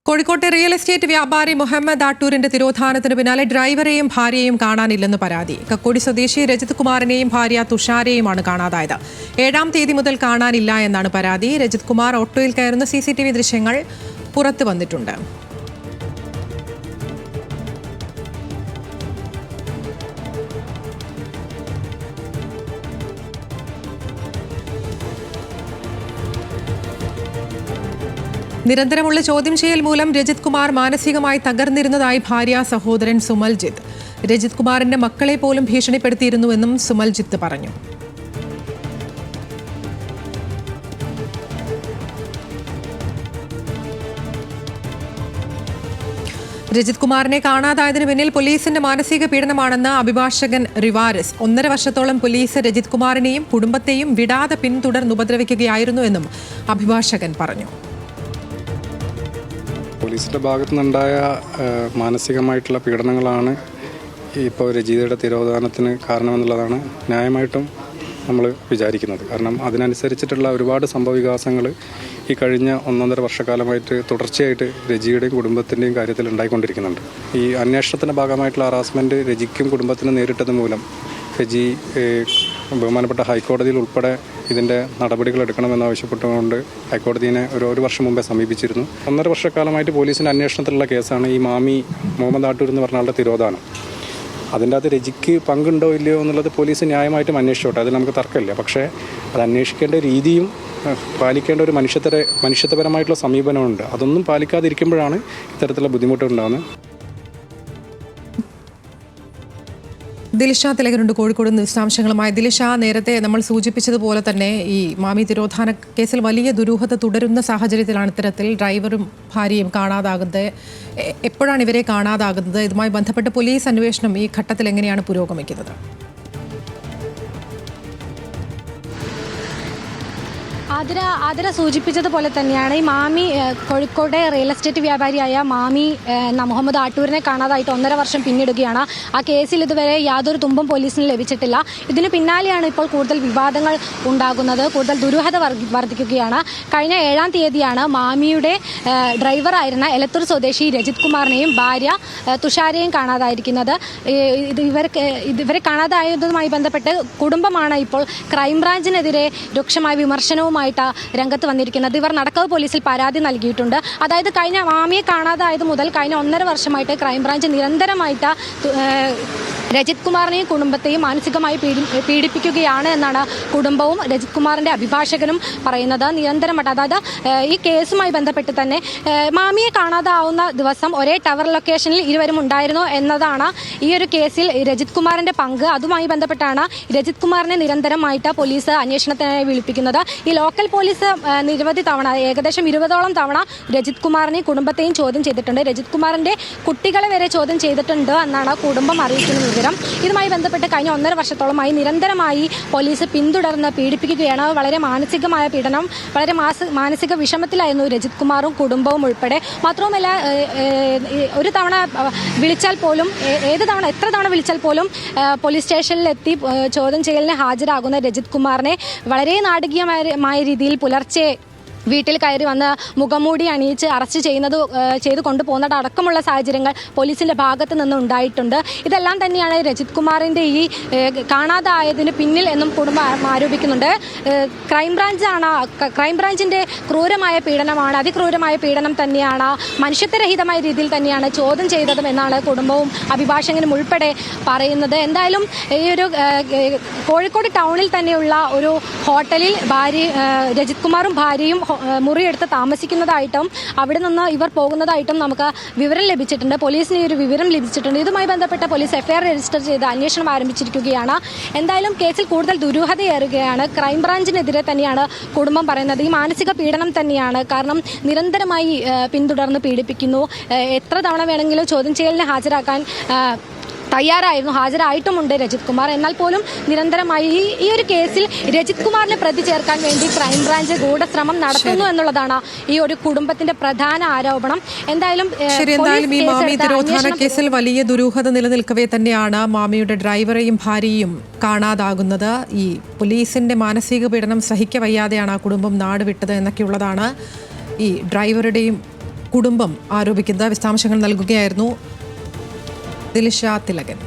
കോഴിക്കോട്ടെ real estate വ്യാപാരി മുഹമ്മദ് ആട്ടൂരിന്റെ തിരോധാനത്തിന് പിന്നാലെ ഡ്രൈവറെയും ഭാര്യയെയും കാണാനില്ലെന്ന് പരാതി. കക്കോടി സ്വദേശി രജിത് കുമാറിനെയും ഭാര്യ തുഷാരെയുമാണ് കാണാതായത്. 7-ാം തീയതി മുതൽ കാണാനില്ല എന്നാണ് പരാതി. രജിത് കുമാർ ഓട്ടോയിൽ കയറുന്ന CCTV ദൃശ്യങ്ങൾ പുറത്തു വന്നിട്ടുണ്ട്. നിരന്തരമുള്ള ചോദ്യം ചെയ്യൽ മൂലം രജിത് കുമാർ മാനസികമായി തകർന്നിരുന്നതായി ഭാര്യ സഹോദരൻ സുമൽജിത്ത്. രജിത് കുമാറിന്റെ മക്കളെ പോലും ഭീഷണിപ്പെടുത്തിയിരുന്നുവെന്നും സുമൽജിത്ത് പറഞ്ഞു. രജിത് കുമാറിനെ കാണാതായതിനു പിന്നിൽ പോലീസിന്റെ മാനസിക പീഡനമാണെന്ന് അഭിഭാഷകൻ റിവാരസ്. 1.5 വർഷത്തോളം പോലീസ് രജിത് കുമാറിനെയും കുടുംബത്തെയും വിടാതെ പിന്തുടർന്ന് ഉപദ്രവിക്കുകയായിരുന്നുവെന്നും അഭിഭാഷകൻ പറഞ്ഞു. പോലീസിൻ്റെ ഭാഗത്തു നിന്നുണ്ടായ മാനസികമായിട്ടുള്ള പീഡനങ്ങളാണ് ഇപ്പോൾ രജിതയുടെ തിരോധാനത്തിന് കാരണമെന്നുള്ളതാണ് ന്യായമായിട്ടും നമ്മൾ വിചാരിക്കുന്നത്. കാരണം അതിനനുസരിച്ചിട്ടുള്ള ഒരുപാട് സംഭവവികാസങ്ങൾ ഈ കഴിഞ്ഞ 1.5 വർഷക്കാലമായിട്ട് തുടർച്ചയായിട്ട് രജിയുടെയും കുടുംബത്തിൻ്റെയും കാര്യത്തിൽ ഉണ്ടായിക്കൊണ്ടിരിക്കുന്നുണ്ട്. ഈ അന്വേഷണത്തിൻ്റെ ഭാഗമായിട്ടുള്ള ഹറാസ്മെൻറ്റ് രജിക്കും കുടുംബത്തിനും നേരിട്ടത് മൂലം രജി ബഹുമാനപ്പെട്ട ഹൈക്കോടതിയിൽ ഉൾപ്പെടെ ഇതിൻ്റെ നടപടികൾ എടുക്കണമെന്നാവശ്യപ്പെട്ടുകൊണ്ട് ഹൈക്കോടതിയെ ഒരു വർഷം മുമ്പേ സമീപിച്ചിരുന്നു. 1.5 വർഷക്കാലമായിട്ട് പോലീസിൻ്റെ അന്വേഷണത്തിലുള്ള കേസാണ് ഈ മാമി മുഹമ്മദ് ആട്ടൂർ എന്ന് പറഞ്ഞ ആളുടെ തിരോധാനം. അതിൻ്റെ അകത്ത് രജിക്ക് പങ്കുണ്ടോ ഇല്ലയോ എന്നുള്ളത് പോലീസ് ന്യായമായിട്ടും അന്വേഷിച്ചോട്ടെ, അതിൽ നമുക്ക് തർക്കമില്ല. പക്ഷേ അത് അന്വേഷിക്കേണ്ട രീതിയും പാലിക്കേണ്ട ഒരു മനുഷ്യത്വപരമായിട്ടുള്ള സമീപനമുണ്ട്. അതൊന്നും പാലിക്കാതിരിക്കുമ്പോഴാണ് ഇത്തരത്തിലുള്ള ബുദ്ധിമുട്ടുണ്ടാകുന്നത്. ദിൽഷ തിലകനുണ്ട് കോഴിക്കോട് വിശദാംശങ്ങളുമായി. ദിൽഷ, നേരത്തെ നമ്മൾ സൂചിപ്പിച്ചതുപോലെ തന്നെ ഈ മാമി തിരോധാന കേസിൽ വലിയ ദുരൂഹത തുടരുന്ന സാഹചര്യത്തിലാണ് ഇത്തരത്തിൽ ഡ്രൈവറും ഭാര്യയും കാണാതാകുന്നത്. എപ്പോഴാണ് ഇവരെ കാണാതാകുന്നത്? ഇതുമായി ബന്ധപ്പെട്ട് പോലീസ് അന്വേഷണം ഈ ഘട്ടത്തിൽ എങ്ങനെയാണ് പുരോഗമിക്കുന്നത്? ആതിര സൂചിപ്പിച്ചതുപോലെ തന്നെയാണ് ഈ മാമി കോഴിക്കോട്ടെ റിയൽ എസ്റ്റേറ്റ് വ്യാപാരിയായ മാമി മുഹമ്മദ് ആട്ടൂരിനെ കാണാതായിട്ട് 1.5 വർഷം പിന്നിടുകയാണ്. ആ കേസിൽ ഇതുവരെ യാതൊരു തുമ്പും പോലീസിന് ലഭിച്ചിട്ടില്ല. ഇതിന് പിന്നാലെയാണ് ഇപ്പോൾ കൂടുതൽ വിവാദങ്ങൾ ഉണ്ടാകുന്നത്, കൂടുതൽ ദുരൂഹത വർദ്ധിക്കുകയാണ്. കഴിഞ്ഞ 7-ാം തീയതിയാണ് മാമിയുടെ ഡ്രൈവറായിരുന്ന എലത്തൂർ സ്വദേശി രജിത് കുമാറിനെയും ഭാര്യ തുഷാരെയും കാണാതായിരിക്കുന്നത്. ഇവരെ കാണാതായതുമായി ബന്ധപ്പെട്ട് കുടുംബമാണ് ഇപ്പോൾ ക്രൈംബ്രാഞ്ചിനെതിരെ രൂക്ഷമായ വിമർശനവുമായി രംഗത്ത് വന്നിരിക്കുന്നത്. ഇവർ നടക്കാവ് പോലീസിൽ പരാതി നൽകിയിട്ടുണ്ട്. അതായത് കഴിഞ്ഞ മാമിയെ കാണാതായത് മുതൽ കഴിഞ്ഞ 1.5 വർഷമായിട്ട് ക്രൈംബ്രാഞ്ച് നിരന്തരമായിട്ട് രജിത് കുമാറിനെയും കുടുംബത്തെയും മാനസികമായി പീഡിപ്പിക്കുകയാണ് എന്നാണ് കുടുംബവും രജിത് കുമാറിന്റെ അഭിഭാഷകനും പറയുന്നത്. നിരന്തരമായിട്ട്, അതായത് ഈ കേസുമായി ബന്ധപ്പെട്ട് തന്നെ മാമിയെ കാണാതാവുന്ന ദിവസം ഒരേ ടവർ ലൊക്കേഷനിൽ ഇരുവരും ഉണ്ടായിരുന്നു എന്നതാണ് ഈ ഒരു കേസിൽ രജിത് കുമാറിന്റെ പങ്ക്. അതുമായി ബന്ധപ്പെട്ടാണ് രജിത് കുമാറിനെ നിരന്തരമായിട്ട് പോലീസ് അന്വേഷണത്തിനായി വിളിപ്പിക്കുന്നത്. ഈ ലോക്കൽ പോലീസ് നിരവധി തവണ, ഏകദേശം 20ഓളം തവണ രജിത് കുമാറിനെയും കുടുംബത്തെയും ചോദ്യം ചെയ്തിട്ടുണ്ട്. രജിത് കുമാറിന്റെ കുട്ടികളെ വരെ ചോദ്യം ചെയ്തിട്ടുണ്ട് എന്നാണ് കുടുംബം അറിയിക്കുന്ന വിവരം. ഇതുമായി ബന്ധപ്പെട്ട് കഴിഞ്ഞ 1.5 വർഷത്തോളമായി നിരന്തരമായി പോലീസ് പിന്തുടർന്ന് പീഡിപ്പിക്കുകയാണ്. വളരെ മാനസികമായ പീഡനം, വളരെ മാനസിക വിഷമത്തിലായിരുന്നു രജിത് കുമാറും കുടുംബവും ഉൾപ്പെടെ. മാത്രവുമല്ല, ഒരു തവണ വിളിച്ചാൽ പോലും, എത്ര തവണ വിളിച്ചാൽ പോലും പോലീസ് സ്റ്റേഷനിലെത്തി ചോദ്യം ചെയ്യലിന് ഹാജരാകുന്ന രജിത് കുമാറിനെ വളരെ നാടകീയമായ രീതിയിൽ പുലർച്ചെ വീട്ടിൽ കയറി വന്ന് മുഖംമൂടി അണിയിച്ച് അറസ്റ്റ് ചെയ്ത് കൊണ്ടുപോകുന്നത് അടക്കമുള്ള സാഹചര്യങ്ങൾ പോലീസിൻ്റെ ഭാഗത്ത് നിന്ന് ഉണ്ടായിട്ടുണ്ട്. ഇതെല്ലാം തന്നെയാണ് രജിത് കുമാറിൻ്റെ ഈ കാണാതായതിന് പിന്നിൽ എന്നും കുടുംബം ആരോപിക്കുന്നുണ്ട്. ക്രൈംബ്രാഞ്ചിൻ്റെ ക്രൂരമായ പീഡനമാണ്, അതിക്രൂരമായ പീഡനം തന്നെയാണ്, മനുഷ്യത്വരഹിതമായ രീതിയിൽ തന്നെയാണ് ചോദ്യം ചെയ്തതും എന്നാണ് കുടുംബവും അഭിഭാഷകനും ഉൾപ്പെടെ പറയുന്നത്. എന്തായാലും ഈ ഒരു കോഴിക്കോട് ടൗണിൽ തന്നെയുള്ള ഒരു ഹോട്ടലിൽ രജിത് കുമാറും ഭാര്യയും മുറിയെടുത്ത് താമസിക്കുന്നതായിട്ടും അവിടെ നിന്ന് ഇവർ പോകുന്നതായിട്ടും നമുക്ക് വിവരം ലഭിച്ചിട്ടുണ്ട്. പോലീസിന് ഈ ഒരു വിവരം ലഭിച്ചിട്ടുണ്ട്. ഇതുമായി ബന്ധപ്പെട്ട പോലീസ് FIR രജിസ്റ്റർ ചെയ്ത് അന്വേഷണം ആരംഭിച്ചിരിക്കുകയാണ്. എന്തായാലും കേസിൽ കൂടുതൽ ദുരൂഹതയേറുകയാണ്. ക്രൈംബ്രാഞ്ചിനെതിരെ തന്നെയാണ് കുടുംബം പറയുന്നത്. ഈ മാനസിക പീഡനം തന്നെയാണ്. കാരണം നിരന്തരമായി പിന്തുടർന്ന് പീഡിപ്പിക്കുന്നു. എത്ര തവണ വേണമെങ്കിലും ചോദ്യം ചെയ്യലിന് ഹാജരായിട്ടുമുണ്ട് രജിത് കുമാർ. എന്നാൽ പോലും നിരന്തരമായി ഈ ഒരു കേസിൽ രജിത് കുമാറിനെ പ്രതി ചേർക്കാൻ വേണ്ടി ക്രൈംബ്രാഞ്ച് ഗൂഢശ്രമം നടത്തുന്നു എന്നുള്ളതാണ് ഈ ഒരു കുടുംബത്തിന്റെ പ്രധാന ആരോപണം. എന്തായാലും ഈ മാമി തിരോധാന കേസിൽ വലിയ ദുരൂഹത നിലനിൽക്കവേ തന്നെയാണ് മാമിയുടെ ഡ്രൈവറെയും ഭാര്യയും കാണാതാകുന്നത്. ഈ പോലീസിന്റെ മാനസിക പീഡനം സഹിക്കവയ്യാതെയാണ് ആ കുടുംബം നാട് വിട്ടത് എന്നൊക്കെയുള്ളതാണ് ഈ ഡ്രൈവറുടെയും കുടുംബം ആരോപിക്കുന്നത്. വിശദാംശങ്ങൾ നൽകുകയായിരുന്നു ദിൽഷ തിലകൻ.